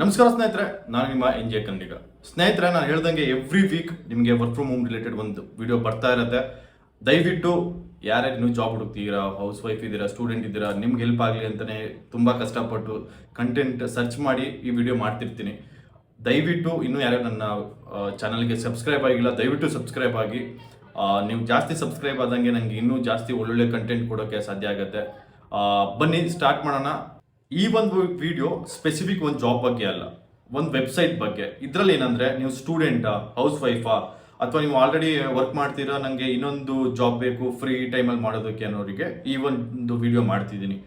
ನಮಸ್ಕಾರ ಸ್ನೇಹಿತರೆ, ನಾನು ನಿಮ್ಮ NJ ಕನ್ನಡಿಗ. ಸ್ನೇಹಿತರೆ, ನಾನು ಹೇಳ್ದಂಗೆ ಎವ್ರಿ ವೀಕ್ ನಿಮಗೆ ವರ್ಕ್ ಫ್ರಮ್ ಹೋಮ್ ರಿಲೇಟೆಡ್ ಒಂದು ವಿಡಿಯೋ ಬರ್ತಾ ಇರುತ್ತೆ. ದಯವಿಟ್ಟು ಯಾರ್ಯಾರು ಇನ್ನೂ ಜಾಬ್ ಹುಡುಕ್ತೀರಾ, ಹೌಸ್ ವೈಫ್ ಇದ್ದೀರಾ, ಸ್ಟೂಡೆಂಟ್ ಇದ್ದೀರಾ, ನಿಮ್ಗೆ ಹೆಲ್ಪ್ ಆಗಲಿ ಅಂತಲೇ ತುಂಬ ಕಷ್ಟಪಟ್ಟು ಕಂಟೆಂಟ್ ಸರ್ಚ್ ಮಾಡಿ ಈ ವಿಡಿಯೋ ಮಾಡ್ತಿರ್ತೀನಿ. ದಯವಿಟ್ಟು ಇನ್ನೂ ಯಾರ್ಯಾರು ನನ್ನ ಚಾನಲ್ಗೆ ಸಬ್ಸ್ಕ್ರೈಬ್ ಆಗಿಲ್ಲ, ದಯವಿಟ್ಟು ಸಬ್ಸ್ಕ್ರೈಬ್ ಆಗಿ. ನೀವು ಜಾಸ್ತಿ ಸಬ್ಸ್ಕ್ರೈಬ್ ಆದಂಗೆ ನನಗೆ ಇನ್ನೂ ಜಾಸ್ತಿ ಒಳ್ಳೊಳ್ಳೆ ಕಂಟೆಂಟ್ ಕೊಡೋಕ್ಕೆ ಸಾಧ್ಯ ಆಗುತ್ತೆ. ಬನ್ನಿ ಸ್ಟಾರ್ಟ್ ಮಾಡೋಣ. ಈ ಒಂದು ವಿಡಿಯೋ ಸ್ಪೆಸಿಫಿಕ್ ಒಂದು ಜಾಬ್ ಬಗ್ಗೆ ಅಲ್ಲ, ಒಂದು ವೆಬ್ಸೈಟ್ ಬಗ್ಗೆ. ಇದರಲ್ಲಿ ಏನಂದ್ರೆ, ನೀವು ಸ್ಟೂಡೆಂಟಾ, ಹೌಸ್ ವೈಫಾ, ಅಥವಾ ನೀವು ಆಲ್ರೆಡಿ ವರ್ಕ್ ಮಾಡ್ತೀರಾ, ನನಗೆ ಇನ್ನೊಂದು ಜಾಬ್ ಬೇಕು ಫ್ರೀ ಟೈಮಲ್ಲಿ ಮಾಡೋದಕ್ಕೆ ಅನ್ನೋರಿಗೆ ಈ ಒಂದು ವಿಡಿಯೋ ಮಾಡ್ತಿದ್ದೀನಿ.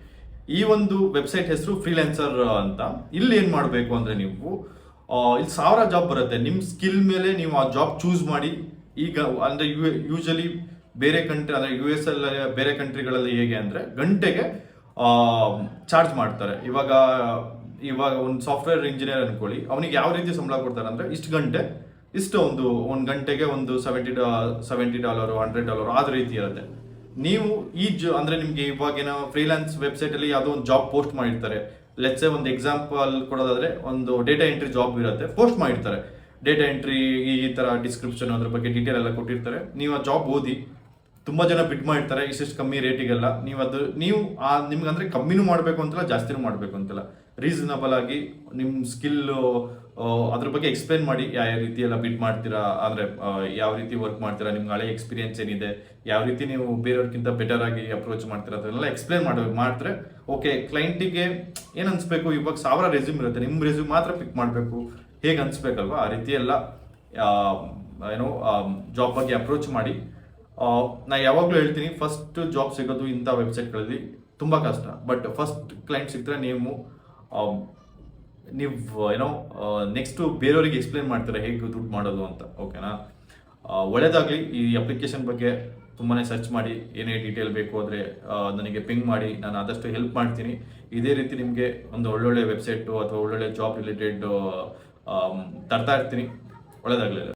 ಈ ಒಂದು ವೆಬ್ಸೈಟ್ ಹೆಸರು ಫ್ರೀಲ್ಯಾನ್ಸರ್ ಅಂತ. ಇಲ್ಲಿ ಏನು ಮಾಡಬೇಕು ಅಂದರೆ, ನೀವು ಇಲ್ಲಿ 1000 ಜಾಬ್ ಬರುತ್ತೆ. ನಿಮ್ಮ ಸ್ಕಿಲ್ ಮೇಲೆ ನೀವು ಆ ಜಾಬ್ ಚೂಸ್ ಮಾಡಿ. ಈಗ ಅಂದರೆ ಯೂಶಲಿ ಬೇರೆ ಕಂಟ್ರಿ ಅಂದರೆ US ಅಲ್ಲಿ ಬೇರೆ ಕಂಟ್ರಿಗಳಲ್ಲಿ ಹೇಗೆ ಅಂದರೆ ಗಂಟೆಗೆ ಚಾರ್ಜ್ ಮಾಡ್ತಾರೆ. ಇವಾಗ ಒಂದು ಸಾಫ್ಟ್ವೇರ್ ಇಂಜಿನಿಯರ್ ಅನ್ಕೊಳ್ಳಿ, ಅವನಿಗೆ ಯಾವ ರೀತಿ ಸಂಬಳ ಕೊಡ್ತಾರೆ ಅಂದರೆ, ಇಷ್ಟು ಒಂದು ಗಂಟೆಗೆ ಒಂದು $70 $100 ಆದ ರೀತಿ ಇರುತ್ತೆ. ನೀವು ಅಂದರೆ ನಿಮಗೆ ಇವಾಗೇನೋ ಫ್ರೀಲ್ಯಾನ್ಸ್ ವೆಬ್ಸೈಟಲ್ಲಿ ಯಾವುದೋ ಒಂದು ಜಾಬ್ ಪೋಸ್ಟ್ ಮಾಡಿರ್ತಾರೆ. ಲೆಟ್ಸೆ ಒಂದು ಎಕ್ಸಾಂಪಲ್ ಕೊಡೋದಾದ್ರೆ, ಒಂದು ಡೇಟಾ ಎಂಟ್ರಿ ಜಾಬ್ ಇರುತ್ತೆ, ಪೋಸ್ಟ್ ಮಾಡಿರ್ತಾರೆ. ಡೇಟಾ ಎಂಟ್ರಿ ಈ ಥರ ಡಿಸ್ಕ್ರಿಪ್ಷನ್ ಅದ್ರ ಬಗ್ಗೆ ಡೀಟೇಲ್ ಎಲ್ಲ ಕೊಟ್ಟಿರ್ತಾರೆ. ನೀವು ಆ ಜಾಬ್ ಓದಿ, ತುಂಬ ಜನ ಬಿಡ್ ಮಾಡಿರ್ತಾರೆ ಇಷ್ಟು ಕಮ್ಮಿ ರೇಟಿಗೆಲ್ಲ. ನಿಮ್ಗೆ ಅಂದರೆ ಕಮ್ಮಿನೂ ಮಾಡಬೇಕು ಅಂತಲ್ಲ, ಜಾಸ್ತಿನೂ ಮಾಡಬೇಕು ಅಂತಲ್ಲ, ರೀಸನಬಲ್ ಆಗಿ ನಿಮ್ಮ ಸ್ಕಿಲ್ಲು ಅದ್ರ ಬಗ್ಗೆ ಎಕ್ಸ್ಪ್ಲೇನ್ ಮಾಡಿ. ಯಾವ ರೀತಿ ಎಲ್ಲ ಬಿಡ್ ಮಾಡ್ತೀರಾ, ಅಂದರೆ ಯಾವ ರೀತಿ ವರ್ಕ್ ಮಾಡ್ತೀರಾ, ನಿಮ್ಗೆ ಹಳೆ ಎಕ್ಸ್ಪೀರಿಯನ್ಸ್ ಏನಿದೆ, ಯಾವ ರೀತಿ ನೀವು ಬೇರೆಯವ್ರಿಗಿಂತ ಬೆಟರ್ ಆಗಿ ಅಪ್ರೋಚ್ ಮಾಡ್ತೀರಾ, ಅದನ್ನೆಲ್ಲ ಎಕ್ಸ್ಪ್ಲೇನ್ ಮಾಡಿದ್ರೆ ಓಕೆ, ಕ್ಲೈಂಟಿಗೆ ಏನು ಅನಿಸ್ಬೇಕು. ಇವಾಗ 1000 ರೆಸ್ಯೂಮ್ ಇರುತ್ತೆ, ನಿಮ್ಮ ರೆಸ್ಯೂಮ್ ಮಾತ್ರ ಪಿಕ್ ಮಾಡಬೇಕು, ಹೇಗೆ ಅನಿಸ್ಬೇಕಲ್ವಾ, ಆ ರೀತಿ ಎಲ್ಲ ಜಾಬ್ ಬಗ್ಗೆ ಅಪ್ರೋಚ್ ಮಾಡಿ. ನಾ ಯಾವಾಗಲೂ ಹೇಳ್ತೀನಿ, ಫಸ್ಟ್ ಜಾಬ್ ಸಿಗೋದು ಇಂಥ ವೆಬ್ಸೈಟ್ಗಳಲ್ಲಿ ತುಂಬ ಕಷ್ಟ. ಬಟ್ ಫಸ್ಟ್ ಕ್ಲೈಂಟ್ ಸಿಗ್ತಾರೆ, ನೀವು ನೆಕ್ಸ್ಟು ಬೇರೆಯವ್ರಿಗೆ ಎಕ್ಸ್ಪ್ಲೇನ್ ಮಾಡ್ತಾರೆ ಹೇಗೆ ದುಡ್ಡು ಮಾಡೋದು ಅಂತ. ಓಕೆನಾ? ಒಳ್ಳೆಯದಾಗಲಿ. ಈ ಅಪ್ಲಿಕೇಶನ್ ಬಗ್ಗೆ ತುಂಬಾ ಸರ್ಚ್ ಮಾಡಿ, ಏನೇ ಡೀಟೇಲ್ ಬೇಕು ಆದರೆ ನನಗೆ ಪಿಂಗ್ ಮಾಡಿ, ನಾನು ಆದಷ್ಟು ಹೆಲ್ಪ್ ಮಾಡ್ತೀನಿ. ಇದೇ ರೀತಿ ನಿಮಗೆ ಒಂದು ಒಳ್ಳೊಳ್ಳೆ ವೆಬ್ಸೈಟು ಅಥವಾ ಒಳ್ಳೊಳ್ಳೆ ಜಾಬ್ ರಿಲೇಟೆಡ್ ತರ್ತಾ ಇರ್ತೀನಿ. ಒಳ್ಳೆಯದಾಗಲಿ.